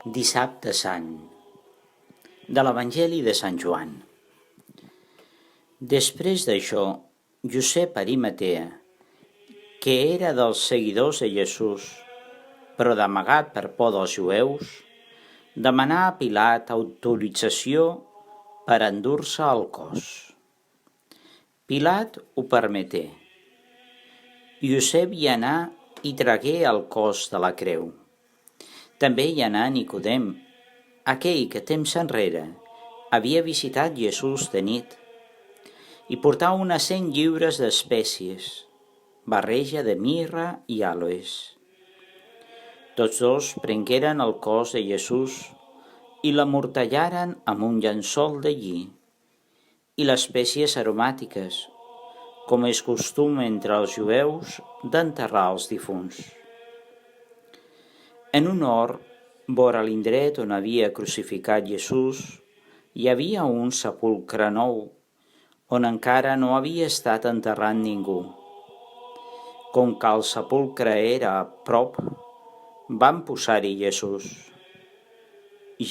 Dissabte Sant, de l'Evangeli de Sant Joan. Després d'això, Josep Arimatea, que era dels seguidors de Jesús, però d'amagat per por dels jueus, demanà a Pilat autorització per endur-se el cos. Pilat ho permeté. Josep hi anà i tragué el cos de la creu. També hi anà Nicodem, aquell que temps enrere havia visitat Jesús de nit, i portava unes 100 lliures d'espècies, barreja de mirra i àloes. Tots dos prengueren el cos de Jesús i l'amortallaren amb un llençol de lli i les espècies aromàtiques, com és costum entre els jueus d'enterrar els difunts. En un hort, vora l'indret on havia crucificat Jesús, hi havia un sepulcre nou, on encara no havia estat enterrat ningú. Com que el sepulcre era a prop, van posar-hi Jesús,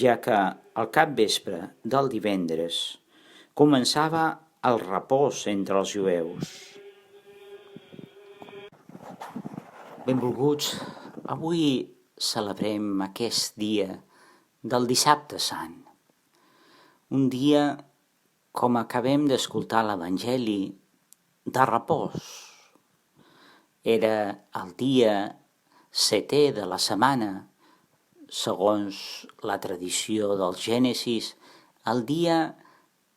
ja que al capvespre del divendres començava el repòs entre els jueus. Benvolguts, avui celebrem aquest dia del Dissabte Sant. Un dia, com acabem d'escoltar l'Evangeli, de repòs. Era el dia 7è de la setmana, segons la tradició del Gènesis, el dia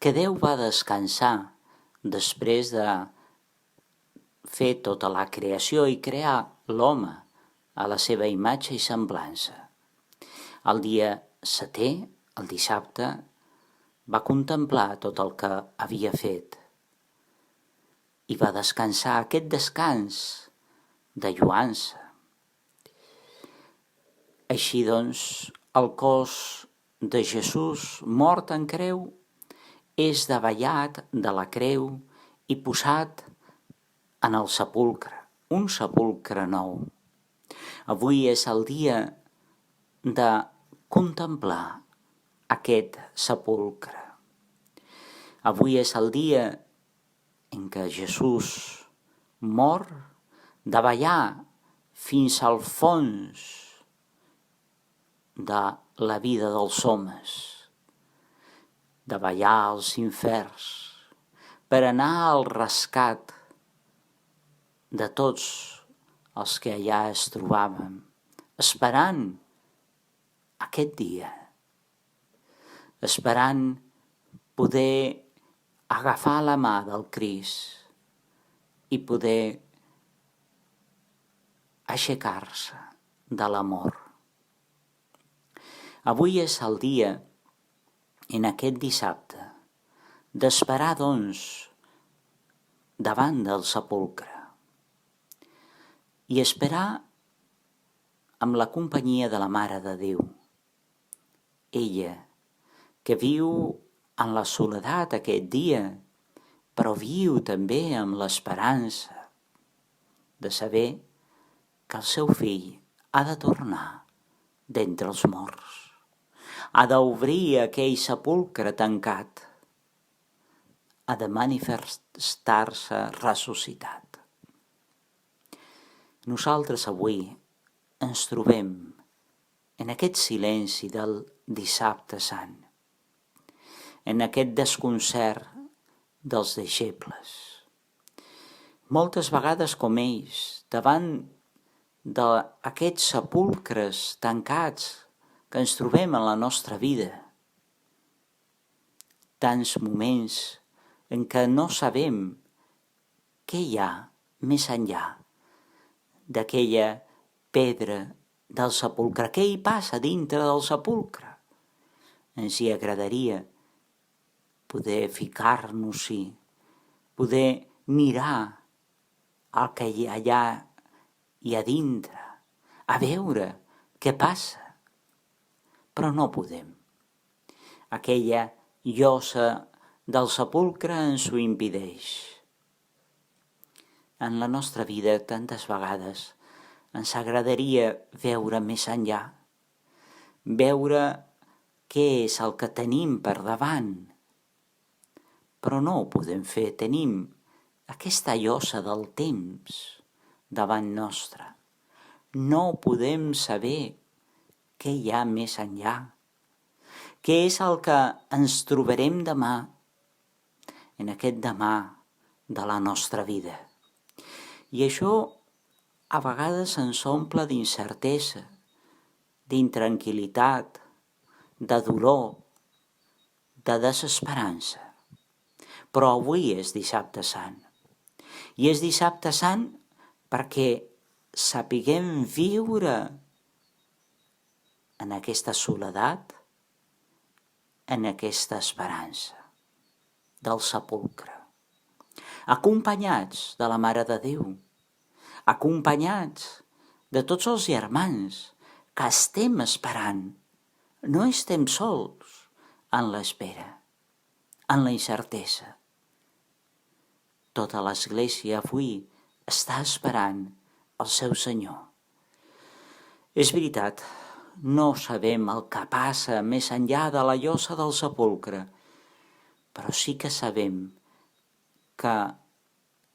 que Déu va descansar després de fer tota la creació i crear l'home a la seva imatge i semblança. El dia 7è, el dissabte, va contemplar tot el que havia fet i va descansar, aquest descans de lluança. Així doncs, el cos de Jesús mort en creu és davallat de la creu i posat en el sepulcre, un sepulcre nou. Avui és el dia de contemplar aquest sepulcre. Avui és el dia en què Jesús mor davallar fins al fons de la vida dels homes, davallar als inferns, per anar al rescat de tots els que allà es trobàvem, esperant aquest dia, esperant poder agafar la mà del Crist i poder aixecar-se de l'amor. Avui és el dia, en aquest dissabte, d'esperar, doncs, davant del sepulcre i esperar amb la companyia de la Mare de Déu. Ella, que viu en la soledat aquest dia, però viu també amb l'esperança de saber que el seu fill ha de tornar d'entre els morts, ha d'obrir aquell sepulcre tancat, ha de manifestar-se ressuscitat. Nosaltres avui ens trobem en aquest silenci del Dissabte Sant, en aquest desconcert dels deixebles. Moltes vegades com ells, davant d'aquests sepulcres tancats que ens trobem en la nostra vida, tants moments en què no sabem què hi ha més enllà d'aquella pedra del sepulcre. Què hi passa dintre del sepulcre? Ens hi agradaria poder ficar-nos-hi, poder mirar el que allà hi ha dintre, a veure què passa. Però no podem. Aquella llosa del sepulcre ens ho impedeix. En la nostra vida tantes vegades ens agradaria veure més enllà, veure què és el que tenim per davant. Però no ho podem fer, tenim aquesta llosa del temps davant nostre. No podem saber què hi ha més enllà, què és el que ens trobarem demà, en aquest demà de la nostra vida. I això a vegades ens omple d'incertesa, d'intranquil·litat, de dolor, de desesperança. Però avui és dissabte sant. I és dissabte sant perquè sapiguem viure en aquesta soledat, en aquesta esperança del sepulcre, acompanyats de la Mare de Déu, acompanyats de tots els germans que estem esperant. No estem sols en l'espera, en la incertesa. Tota l'Església avui està esperant el seu Senyor. És veritat, no sabem el que passa més enllà de la llosa del sepulcre, però sí que sabem que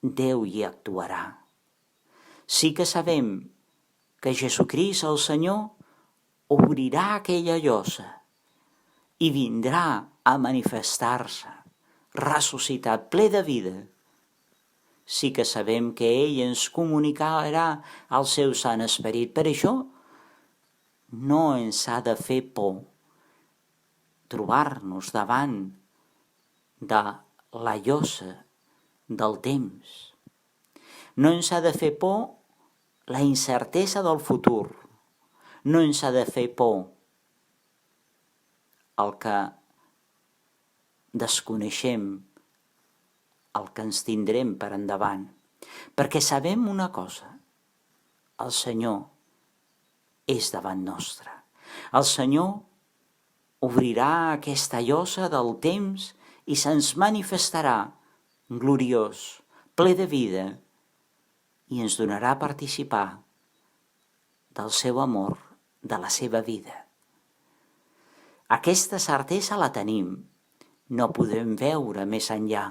Déu hi actuarà. Sí que sabem que Jesucrist, el Senyor, obrirà aquella llosa i vindrà a manifestar-se, ressuscitat, ple de vida. Sí que sabem que ell ens comunicarà el seu Sant Esperit. Per això no ens ha de fer por trobar-nos davant de la llosa del temps. No ens ha de fer por la incertesa del futur. No ens ha de fer por el que desconeixem, el que ens tindrem per endavant. Perquè sabem una cosa, el Senyor és davant nostre. El Senyor obrirà aquesta llosa del temps i se'ns manifestarà gloriós, ple de vida, i ens donarà a participar del seu amor, de la seva vida. Aquesta certesa la tenim. No podem veure més enllà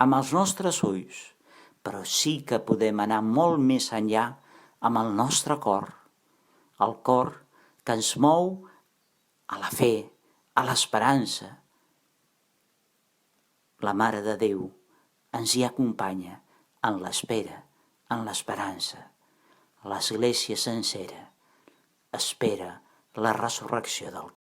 amb els nostres ulls, però sí que podem anar molt més enllà amb el nostre cor, el cor que ens mou a la fe, a l'esperança. La Mare de Déu ens hi acompanya en l'espera, en l'esperança. L'Església sencera espera la resurrecció del